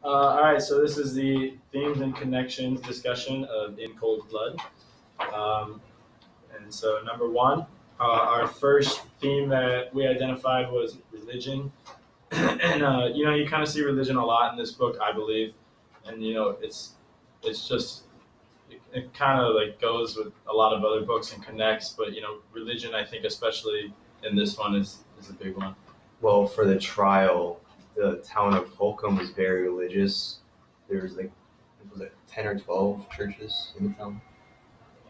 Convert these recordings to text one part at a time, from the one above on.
All right, so this is the themes and connections discussion of In Cold Blood. Um, and so, number one, our first theme that we identified was religion. And, you kind of see religion a lot in this book, I believe. And, it's just, it kind of like goes with a lot of other books and connects. But, religion, I think, especially in this one, is a big one. Well, for the trial, the town of Holcomb was very religious. There was was it 10 or 12 churches in the town?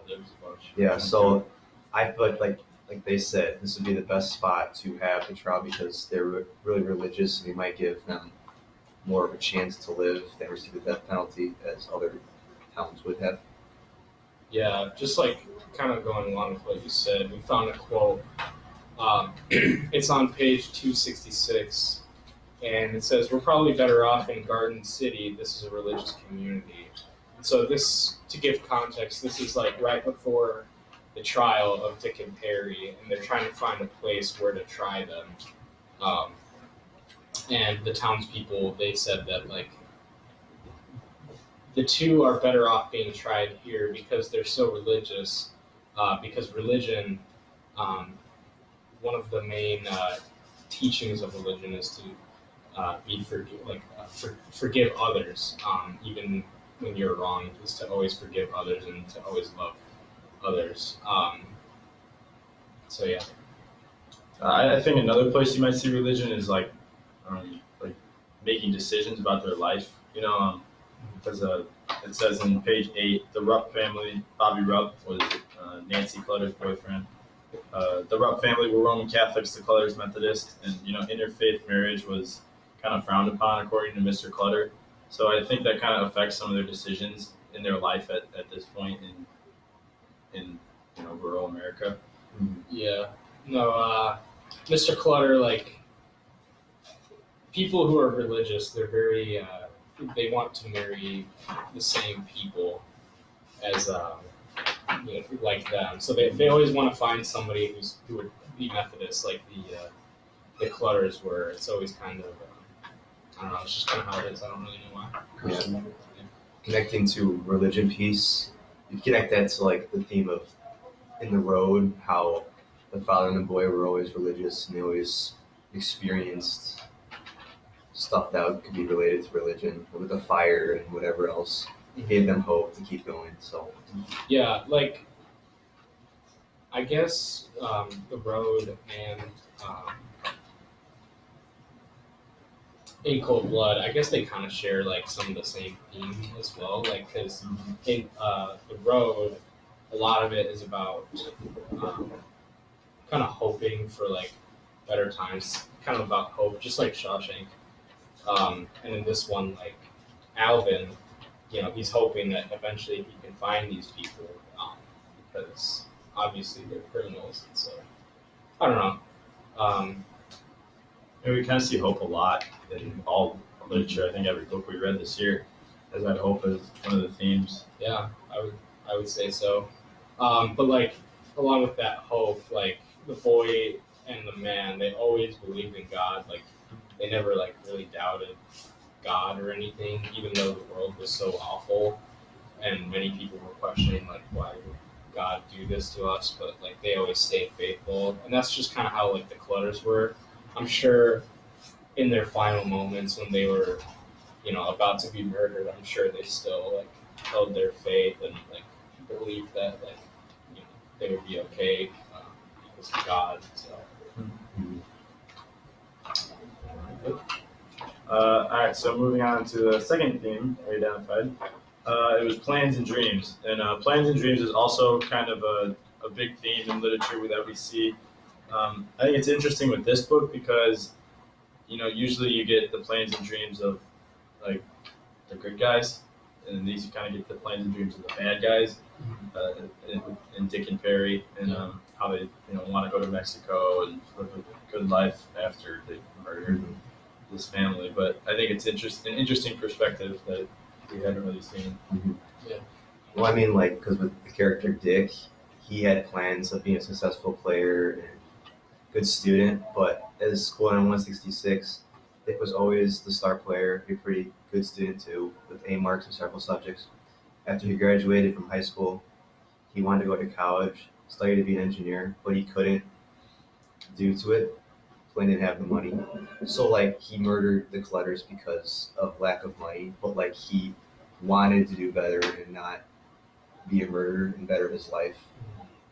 There was a bunch. Yeah, so I feel like they said, this would be the best spot to have the trial because they're really religious and we might give them more of a chance to live than receive the death penalty as other towns would have. Yeah, just like kind of going along with what you said, we found a quote. It's on page 266, and it says, "We're probably better off in Garden City. This is a religious community." So this, to give context, this is like right before the trial of Dick and Perry, and they're trying to find a place where to try them. And the townspeople, they said that like the two are better off being tried here because they're so religious. Because religion, one of the main teachings of religion is to forgive others, even when you're wrong, is to always forgive others and to always love others. So yeah. I think another place you might see religion is like making decisions about their life. Because it says in page 8, the Rupp family, Bobby Rupp was Nancy Clutter's boyfriend. The Rupp family were Roman Catholics, the Clutters Methodist, and interfaith marriage was kind of frowned upon according to Mr. Clutter. So I think that kind of affects some of their decisions in their life at this point in rural America. Yeah. No, Mr. Clutter, like, people who are religious, they're very, they want to marry the same people as, like them. So they always want to find somebody who would be Methodist, like the Clutters were. It's always kind of, I don't know, it's just kind of how it is. I don't really know why. Yeah. Connecting to religion piece, you connect that to like the theme of In the Road, how the father and the boy were always religious and they always experienced stuff that could be related to religion, with the fire and whatever else. It gave them hope to keep going. So yeah, like I guess The Road and In Cold Blood, I guess they kind of share like some of the same theme as well. Like, because in The Road, a lot of it is about kind of hoping for like better times, kind of about hope, just like Shawshank. And in this one, like Alvin, he's hoping that eventually he can find these people, because obviously they're criminals, and so I don't know. And we kind of see hope a lot in all literature. I think every book we read this year has had hope as one of the themes. Yeah, I would say so. But like along with that hope, like the boy and the man, they always believed in God. Like they never like really doubted God or anything, even though the world was so awful and many people were questioning like why would God do this to us, but like they always stayed faithful. And that's just kind of how like the Clutters were. I'm sure in their final moments when they were, about to be murdered, I'm sure they still like held their faith and like believed that like they would be okay because of God. So. All right, so moving on to the second theme we identified. It was plans and dreams. And plans and dreams is also kind of a big theme in literature that we see. I think it's interesting with this book because, usually you get the plans and dreams of like the good guys, and these you kind of get the plans and dreams of the bad guys in Dick and Perry, and how they want to go to Mexico and live a good life after they murdered this family. But I think it's an interesting perspective that we haven't really seen. Mm-hmm. Yeah. Well, I mean, like, because with the character Dick, he had plans of being a successful player and good student, but at his school in 166, Dick was always the star player, a pretty good student too, with A marks in several subjects. After he graduated from high school, he wanted to go to college, study to be an engineer, but he couldn't due to it. He didn't have the money. So like he murdered the Clutters because of lack of money, but like he wanted to do better and not be a murderer and better his life.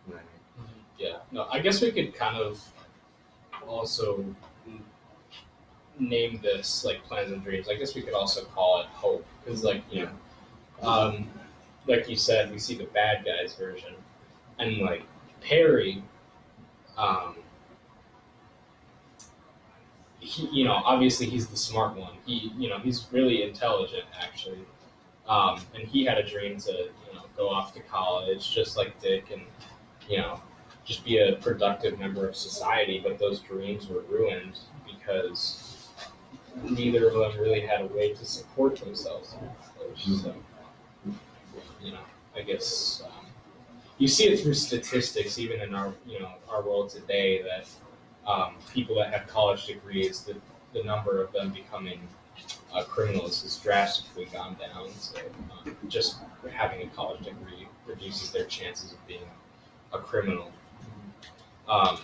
You know what I mean? Yeah. No, I guess we could kind of also name this like plans and dreams. I guess we could also call it hope because, like like you said, we see the bad guys version, and like Perry, he obviously he's the smart one. He's really intelligent actually, and he had a dream to go off to college just like Dick and just be a productive member of society. But those dreams were ruined because neither of them really had a way to support themselves. So, I guess you see it through statistics, even in our world today, that people that have college degrees, the number of them becoming criminals has drastically gone down. So just having a college degree reduces their chances of being a criminal. So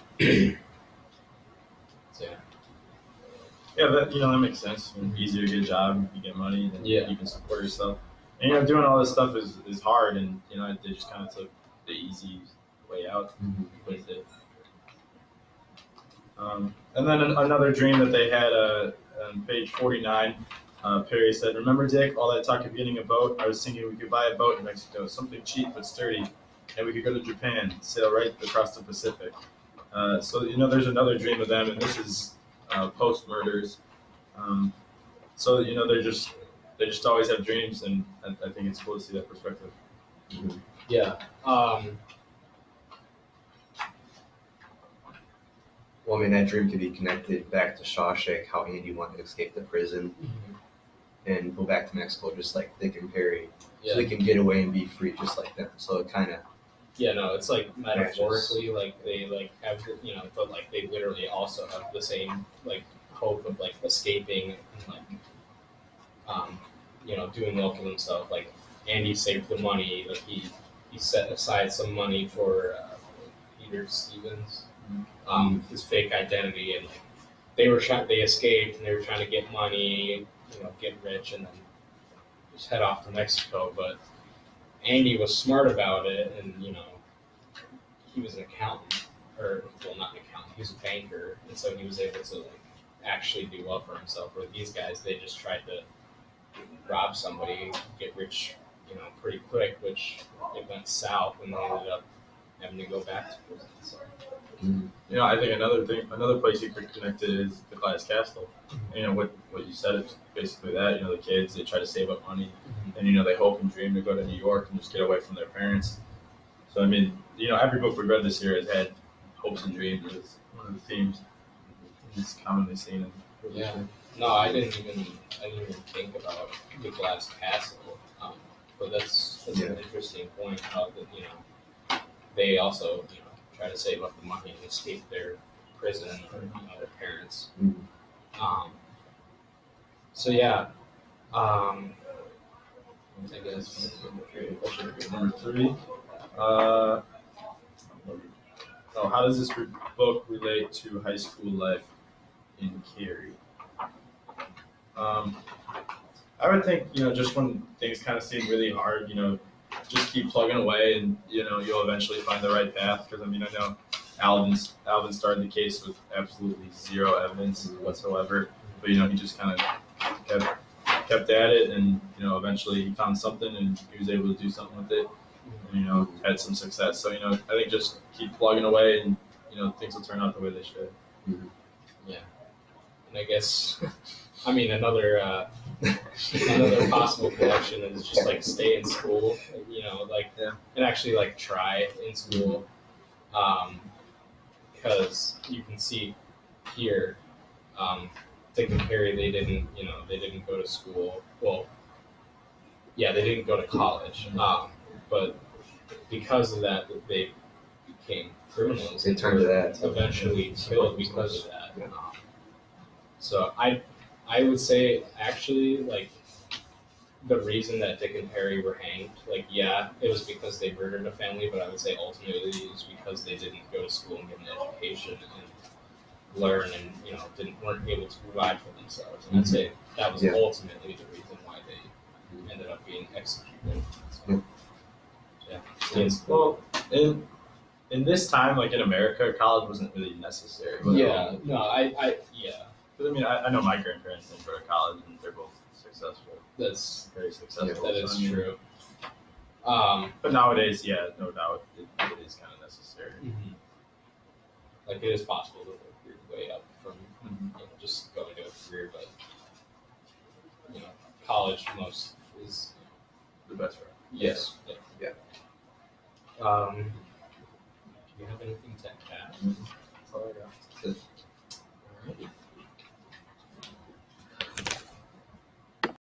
yeah. Yeah, that makes sense. Easier to get a job, you get money, then Yeah. you can support yourself. And doing all this stuff is hard, and they just kind of took the easy way out with it. And then another dream that they had on page 49, Perry said, "Remember, Dick, all that talk of getting a boat? I was thinking we could buy a boat in Mexico, something cheap but sturdy, and we could go to Japan, sail right across the Pacific." So there's another dream of them, and this is post-murders. So they just always have dreams, and I think it's cool to see that perspective. Yeah. Well, I mean, that dream could be connected back to Shawshank, how Andy wanted to escape the prison and go back to Mexico just like Dick and Perry. Yeah. So they can get away and be free just like them. So it kind of... Yeah, no, it's like metaphorically, like they like have, but like they literally also have the same like hope of like escaping and like, doing well for themselves. Like Andy saved the money, like he set aside some money for Peter Stevens, his fake identity, and like they escaped and they were trying to get money, get rich, and then just head off to Mexico, but Andy was smart about it, and he was an accountant, not an accountant. He was a banker, and so he was able to like actually do well for himself. Where these guys, they just tried to rob somebody, get rich, pretty quick, which it went south, and they ended up having to go back to prison. So. I think another place you could connect it is the Glass Castle. What you said is basically that. The kids, they try to save up money, and they hope and dream to go to New York and just get away from their parents. So I mean, every book we read this year has had hopes and dreams as one of the themes. It's commonly seen in Yeah. No, I didn't even think about the Glass Castle, but that's an interesting point. How that they also try to save up the money and escape their prison or their parents. So yeah, I guess Number 3. How does this book relate to high school life in Cary? I would think, just when things kind of seem really hard, just keep plugging away, and you'll eventually find the right path. Because I know Alvin started the case with absolutely zero evidence whatsoever, but he just kind of kept at it, and eventually he found something, and he was able to do something with it, and had some success. So I think just keep plugging away, and things will turn out the way they should. Yeah, and I guess another possible connection is just like stay in school, and actually like try in school, because you can see here, Dick and Perry, they didn't go to school. Well, yeah, they didn't go to college, but because of that, they became criminals. They turned to that. Eventually killed because of that. So I I would say actually like the reason that Dick and Harry were hanged, like yeah, it was because they murdered a family, but I would say ultimately it was because they didn't go to school and get an education and learn and weren't able to provide for themselves. And I'd say that was ultimately the reason why they ended up being executed. So, yeah. Well, in this time, like in America, college wasn't really necessary. Yeah. No, I yeah. Because I mean, I know my grandparents didn't go to college, and they're both successful. That's Very successful. that is so, I mean, true. But nowadays, yeah, no doubt, it is kind of necessary. Like it is possible to work your way up from just going to a career, but college most is The best route. yes. Yeah. Do you have anything to add? That's all I got.